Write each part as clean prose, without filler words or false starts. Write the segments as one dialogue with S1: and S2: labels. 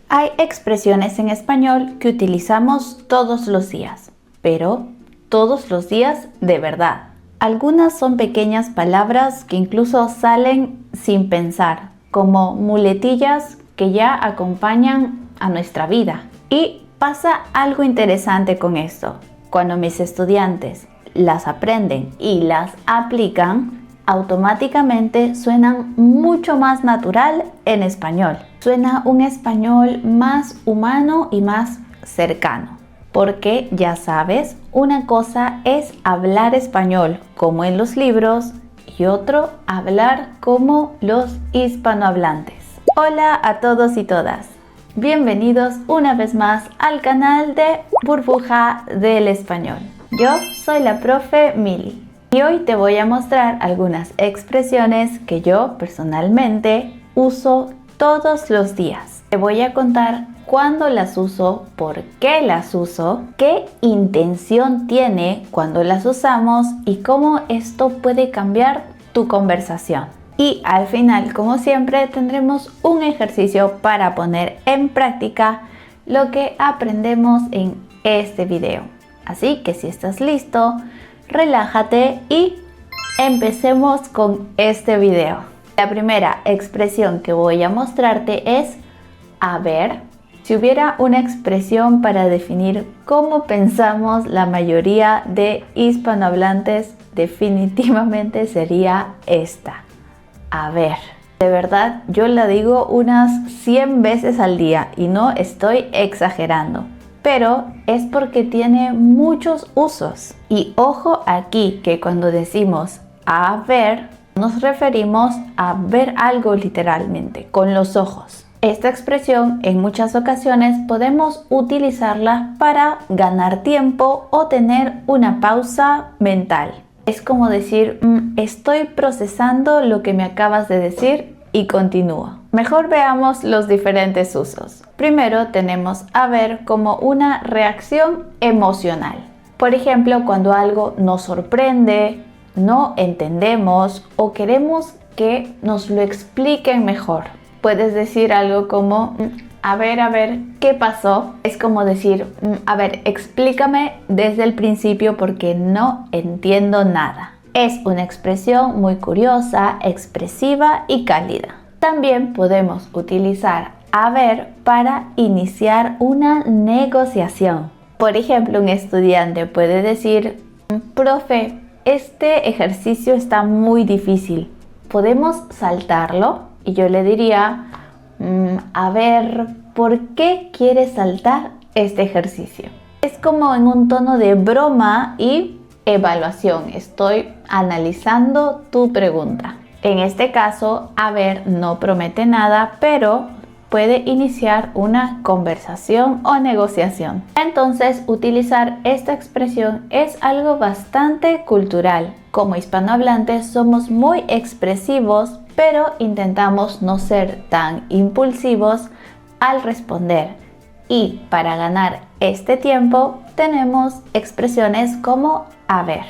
S1: Hay expresiones en español que utilizamos todos los días, pero todos los días de verdad. Algunas son pequeñas palabras que incluso salen sin pensar, como muletillas que ya acompañan a nuestra vida. Y pasa algo interesante con esto. Cuando mis estudiantes las aprenden y las aplican, automáticamente suenan mucho más natural en español. Suena un español más humano y más cercano. Porque ya sabes, una cosa es hablar español como en los libros y otro hablar como los hispanohablantes. Hola a todos y todas. Bienvenidos una vez más al canal de Burbuja del Español. Yo soy la profe Mili y hoy te voy a mostrar algunas expresiones que yo personalmente uso todos los días. Te voy a contar cuándo las uso, por qué las uso, qué intención tiene cuando las usamos y cómo esto puede cambiar tu conversación. Y al final, como siempre, tendremos un ejercicio para poner en práctica lo que aprendemos en este video. Así que si estás listo, relájate y empecemos con este video. La primera expresión que voy a mostrarte es a ver. Si hubiera una expresión para definir cómo pensamos la mayoría de hispanohablantes, definitivamente sería esta. A ver. De verdad, yo la digo unas 100 veces al día y no estoy exagerando. Pero es porque tiene muchos usos. Y ojo aquí que cuando decimos a ver, nos referimos a ver algo literalmente, con los ojos. Esta expresión en muchas ocasiones podemos utilizarla para ganar tiempo o tener una pausa mental. Es como decir, estoy procesando lo que me acabas de decir y continúo. Mejor veamos los diferentes usos. Primero tenemos a ver como una reacción emocional. Por ejemplo, cuando algo nos sorprende, no entendemos o queremos que nos lo expliquen mejor. Puedes decir algo como, a ver, ¿qué pasó? Es como decir, a ver, explícame desde el principio porque no entiendo nada. Es una expresión muy curiosa, expresiva y cálida. También podemos utilizar a ver para iniciar una negociación. Por ejemplo, un estudiante puede decir, profe, este ejercicio está muy difícil. ¿Podemos saltarlo? Y yo le diría, a ver, ¿por qué quieres saltar este ejercicio? Es como en un tono de broma y evaluación. Estoy analizando tu pregunta. En este caso, a ver no promete nada, pero puede iniciar una conversación o negociación. Entonces, utilizar esta expresión es algo bastante cultural. Como hispanohablantes somos muy expresivos, pero intentamos no ser tan impulsivos al responder. Y para ganar este tiempo tenemos expresiones como a ver.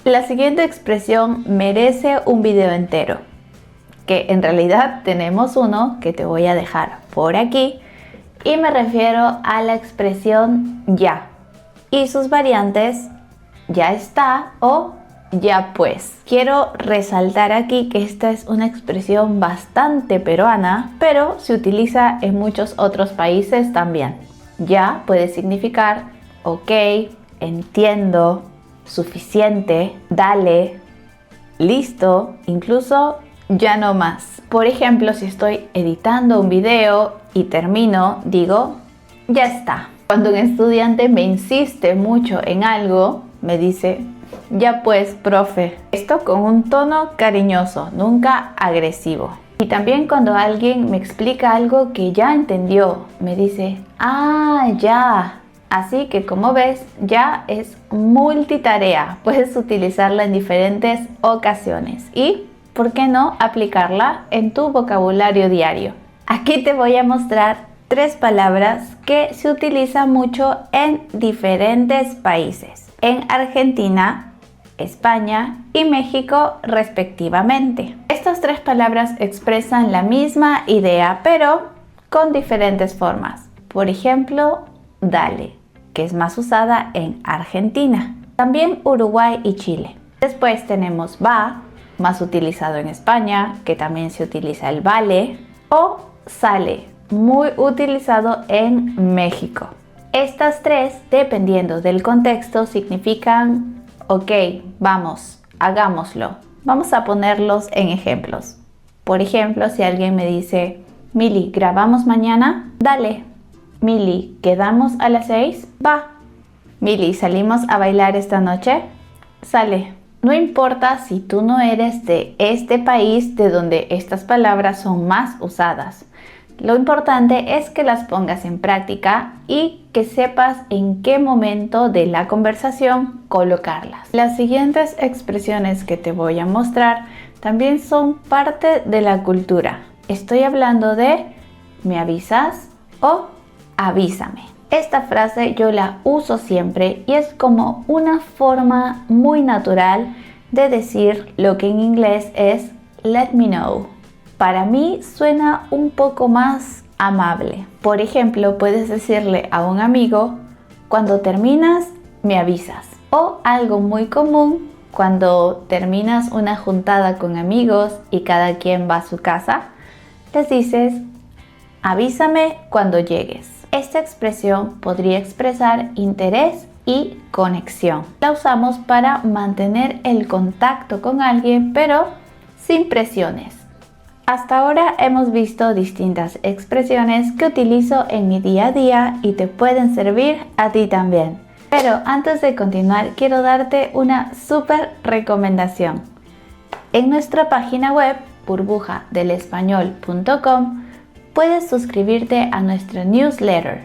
S1: La siguiente expresión merece un video entero, que en realidad tenemos uno que te voy a dejar por aquí, y me refiero a la expresión ya y sus variantes ya está o ya pues. Quiero resaltar aquí que esta es una expresión bastante peruana, pero se utiliza en muchos otros países también. Ya puede significar ok, entiendo, suficiente, dale, listo, incluso ya no más. Por ejemplo, si estoy editando un video y termino, digo, ya está. Cuando un estudiante me insiste mucho en algo, me dice, ya pues, profe. Esto con un tono cariñoso, nunca agresivo. Y también cuando alguien me explica algo que ya entendió, me dice, ah, ya. Así que como ves, ya es multitarea. Puedes utilizarla en diferentes ocasiones y, ¿por qué no aplicarla en tu vocabulario diario? Aquí te voy a mostrar 3 palabras que se utilizan mucho en diferentes países. En Argentina, España y México respectivamente. Estas 3 palabras expresan la misma idea, pero con diferentes formas. Por ejemplo, dale, que es más usada en Argentina, también Uruguay y Chile. Después tenemos va, más utilizado en España, que también se utiliza el vale, o sale, muy utilizado en México. Estas tres, dependiendo del contexto, significan ok, vamos, hagámoslo. Vamos a ponerlos en ejemplos. Por ejemplo, si alguien me dice, Mili, ¿grabamos mañana? Dale. Mili, ¿quedamos a las 6? Va. Mili, ¿salimos a bailar esta noche? Sale. No importa si tú no eres de este país de donde estas palabras son más usadas. Lo importante es que las pongas en práctica y que sepas en qué momento de la conversación colocarlas. Las siguientes expresiones que te voy a mostrar también son parte de la cultura. Estoy hablando de ¿me avisas? O avísame. Esta frase yo la uso siempre y es como una forma muy natural de decir lo que en inglés es let me know. Para mí suena un poco más amable. Por ejemplo, puedes decirle a un amigo, cuando terminas, me avisas. O algo muy común, cuando terminas una juntada con amigos y cada quien va a su casa, les dices, avísame cuando llegues. Esta expresión podría expresar interés y conexión. La usamos para mantener el contacto con alguien, pero sin presiones. Hasta ahora hemos visto distintas expresiones que utilizo en mi día a día y te pueden servir a ti también. Pero antes de continuar, quiero darte una súper recomendación. En nuestra página web, burbujadelespañol.com, puedes suscribirte a nuestro newsletter.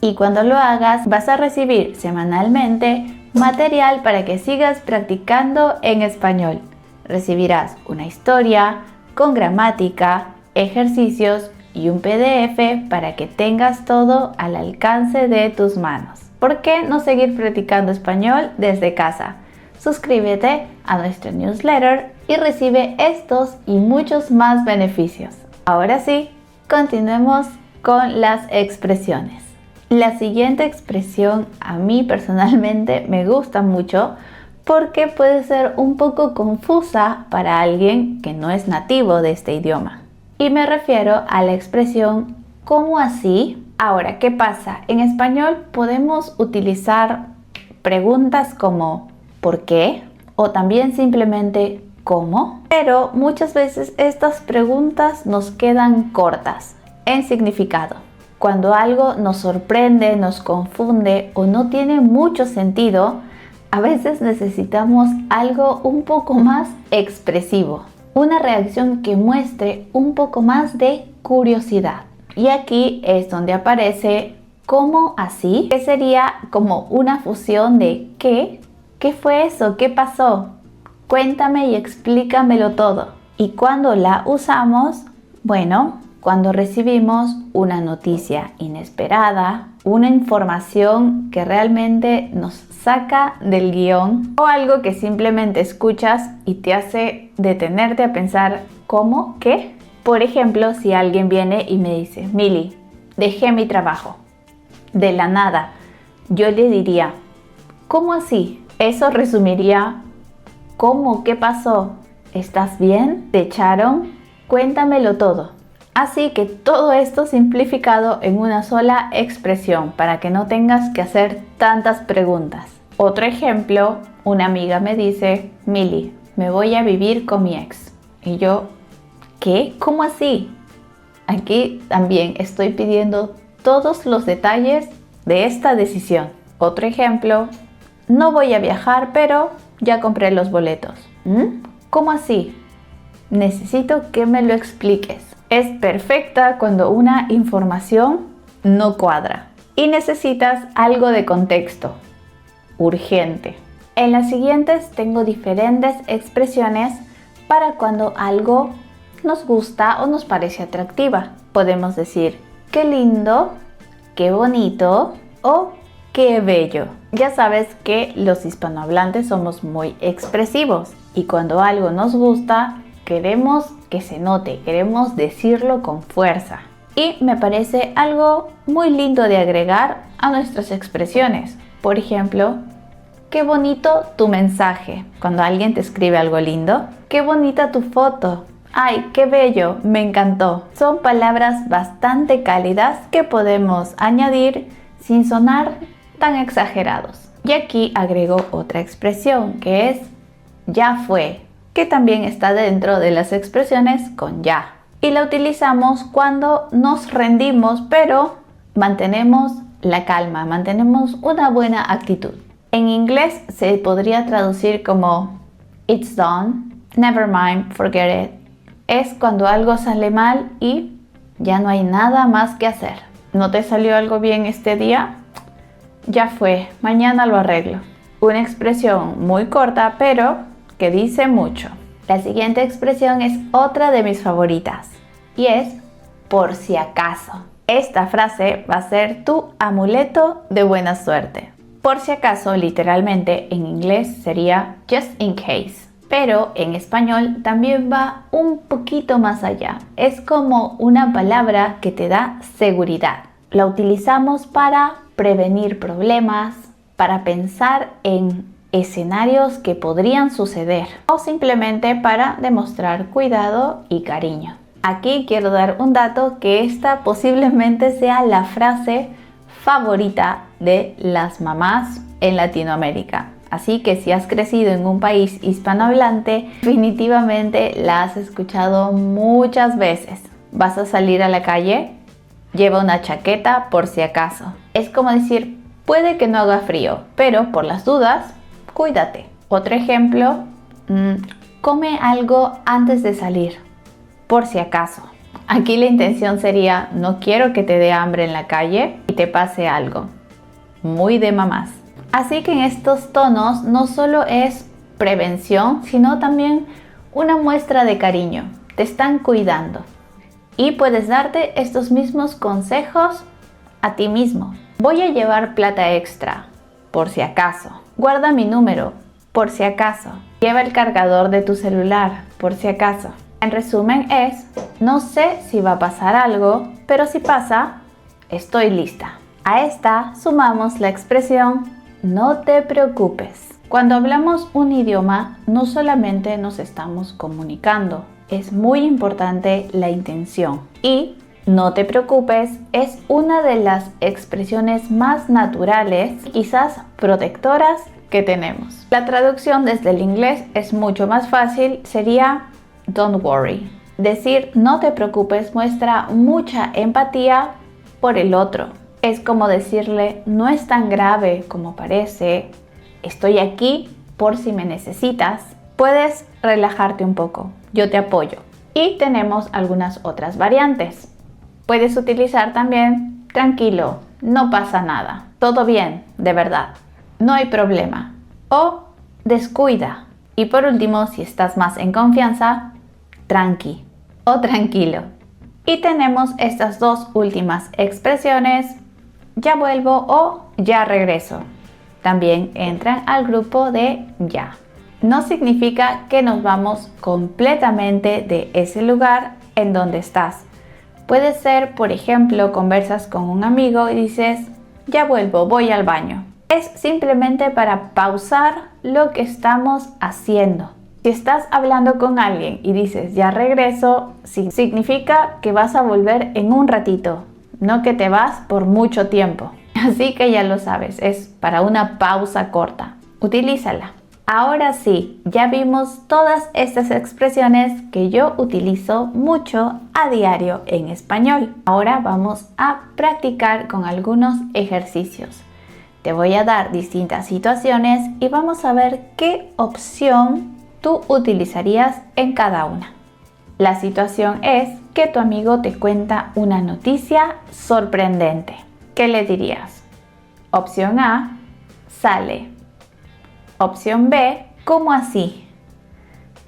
S1: Y cuando lo hagas, vas a recibir semanalmente material para que sigas practicando en español. Recibirás una historia con gramática, ejercicios y un PDF para que tengas todo al alcance de tus manos. ¿Por qué no seguir practicando español desde casa? Suscríbete a nuestro newsletter y recibe estos y muchos más beneficios. Ahora sí, continuemos con las expresiones. La siguiente expresión a mí personalmente me gusta mucho porque puede ser un poco confusa para alguien que no es nativo de este idioma. Y me refiero a la expresión ¿cómo así? Ahora, ¿qué pasa? En español podemos utilizar preguntas como ¿por qué? O también simplemente ¿cómo? Pero muchas veces estas preguntas nos quedan cortas en significado. Cuando algo nos sorprende, nos confunde o no tiene mucho sentido, a veces necesitamos algo un poco más expresivo, una reacción que muestre un poco más de curiosidad. Y aquí es donde aparece ¿cómo así? Que sería como una fusión de ¿qué? ¿Qué fue eso? ¿Qué pasó? Cuéntame y explícamelo todo. Y cuando la usamos, bueno, cuando recibimos una noticia inesperada, una información que realmente nos saca del guión o algo que simplemente escuchas y te hace detenerte a pensar ¿cómo? ¿Qué? Por ejemplo, si alguien viene y me dice Mili, dejé mi trabajo. De la nada, yo le diría ¿cómo así? Eso resumiría ¿cómo? ¿Qué pasó? ¿Estás bien? ¿Te echaron? Cuéntamelo todo. Así que todo esto simplificado en una sola expresión para que no tengas que hacer tantas preguntas. Otro ejemplo, una amiga me dice, Mili, me voy a vivir con mi ex. Y yo, ¿qué? ¿Cómo así? Aquí también estoy pidiendo todos los detalles de esta decisión. Otro ejemplo, no voy a viajar, pero ya compré los boletos. ¿Cómo así? Necesito que me lo expliques. Es perfecta cuando una información no cuadra y necesitas algo de contexto. Urgente. En las siguientes tengo diferentes expresiones para cuando algo nos gusta o nos parece atractiva. Podemos decir qué lindo, qué bonito o qué bello. Ya sabes que los hispanohablantes somos muy expresivos y cuando algo nos gusta queremos que se note, queremos decirlo con fuerza. Y me parece algo muy lindo de agregar a nuestras expresiones. Por ejemplo, qué bonito tu mensaje. Cuando alguien te escribe algo lindo, qué bonita tu foto. Ay, qué bello, me encantó. Son palabras bastante cálidas que podemos añadir sin sonar tan exagerados. Y aquí agrego otra expresión que es ya fue, que también está dentro de las expresiones con ya. Y la utilizamos cuando nos rendimos, pero mantenemos la calma, mantenemos una buena actitud. En inglés se podría traducir como it's done, never mind, forget it. Es cuando algo sale mal y ya no hay nada más que hacer. ¿No te salió algo bien este día? Ya fue, mañana lo arreglo. Una expresión muy corta, pero que dice mucho. La siguiente expresión es otra de mis favoritas y es por si acaso. Esta frase va a ser tu amuleto de buena suerte. Por si acaso, literalmente en inglés sería just in case, pero en español también va un poquito más allá. Es como una palabra que te da seguridad. La utilizamos para prevenir problemas, para pensar en escenarios que podrían suceder o simplemente para demostrar cuidado y cariño. Aquí quiero dar un dato que esta posiblemente sea la frase favorita de las mamás en Latinoamérica. Así que si has crecido en un país hispanohablante, definitivamente la has escuchado muchas veces. ¿Vas a salir a la calle? Lleva una chaqueta por si acaso. Es como decir, puede que no haga frío, pero por las dudas, cuídate. Otro ejemplo, come algo antes de salir, por si acaso. Aquí la intención sería, no quiero que te dé hambre en la calle y te pase algo. Muy de mamás. Así que en estos tonos no solo es prevención, sino también una muestra de cariño. Te están cuidando. Y puedes darte estos mismos consejos a ti mismo. Voy a llevar plata extra, por si acaso. Guarda mi número, por si acaso. Lleva el cargador de tu celular, por si acaso. En resumen es, no sé si va a pasar algo, pero si pasa, estoy lista. A esta sumamos la expresión, no te preocupes. Cuando hablamos un idioma, no solamente nos estamos comunicando, es muy importante la intención. Y no te preocupes es una de las expresiones más naturales, quizás protectoras, que tenemos. La traducción desde el inglés es mucho más fácil, sería don't worry. Decir no te preocupes muestra mucha empatía por el otro. Es como decirle no es tan grave como parece, estoy aquí por si me necesitas, puedes relajarte un poco, yo te apoyo. Y tenemos algunas otras variantes. Puedes utilizar también tranquilo, no pasa nada, todo bien, de verdad, no hay problema. O descuida. Y por último, si estás más en confianza, tranqui o tranquilo. Y tenemos estas dos últimas expresiones, ya vuelvo o ya regreso. También entran al grupo de ya. No significa que nos vamos completamente de ese lugar en donde estás. Puede ser, por ejemplo, conversas con un amigo y dices, ya vuelvo, voy al baño. Es simplemente para pausar lo que estamos haciendo. Si estás hablando con alguien y dices, ya regreso, significa que vas a volver en un ratito, no que te vas por mucho tiempo. Así que ya lo sabes, es para una pausa corta. Utilízala. Ahora sí, ya vimos todas estas expresiones que yo utilizo mucho a diario en español. Ahora vamos a practicar con algunos ejercicios. Te voy a dar distintas situaciones y vamos a ver qué opción tú utilizarías en cada una. La situación es que tu amigo te cuenta una noticia sorprendente. ¿Qué le dirías? Opción A, sale. Opción B, ¿cómo así?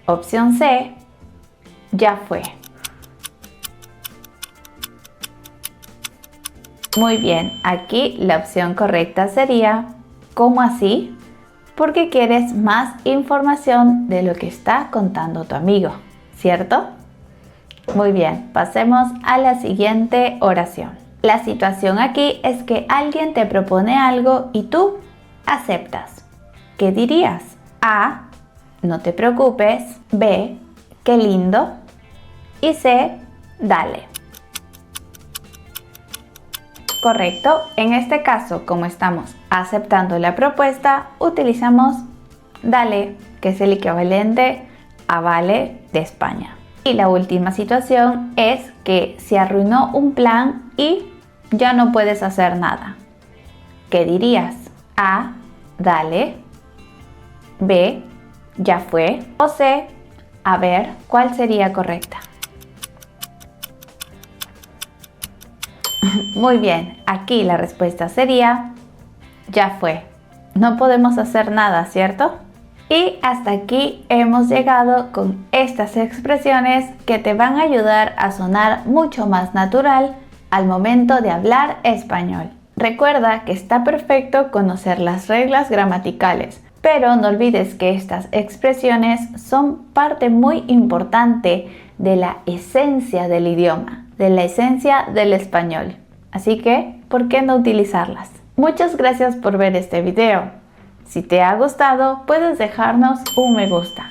S1: Opción C, ya fue. Muy bien, aquí la opción correcta sería ¿cómo así? Porque quieres más información de lo que está contando tu amigo, ¿cierto? Muy bien, pasemos a la siguiente oración. La situación aquí es que alguien te propone algo y tú aceptas. ¿Qué dirías? A, no te preocupes. B, qué lindo. Y C, dale. Correcto, en este caso, como estamos aceptando la propuesta, utilizamos dale, que es el equivalente a vale de España. Y la última situación es que se arruinó un plan y ya no puedes hacer nada. ¿Qué dirías? A, dale. B, ya fue. O C, a ver, ¿cuál sería correcta? Muy bien, aquí la respuesta sería ya fue. No podemos hacer nada, ¿cierto? Y hasta aquí hemos llegado con estas expresiones que te van a ayudar a sonar mucho más natural al momento de hablar español. Recuerda que está perfecto conocer las reglas gramaticales, pero no olvides que estas expresiones son parte muy importante de la esencia del idioma, de la esencia del español. Así que, ¿por qué no utilizarlas? Muchas gracias por ver este video. Si te ha gustado, puedes dejarnos un me gusta.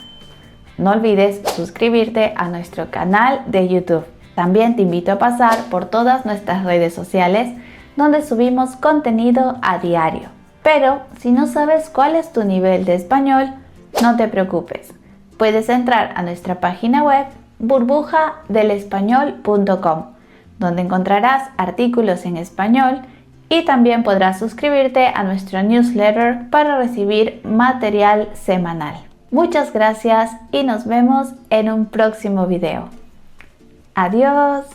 S1: No olvides suscribirte a nuestro canal de YouTube. También te invito a pasar por todas nuestras redes sociales donde subimos contenido a diario. Pero si no sabes cuál es tu nivel de español, no te preocupes. Puedes entrar a nuestra página web burbujadelespañol.com, donde encontrarás artículos en español y también podrás suscribirte a nuestro newsletter para recibir material semanal. Muchas gracias y nos vemos en un próximo video. Adiós.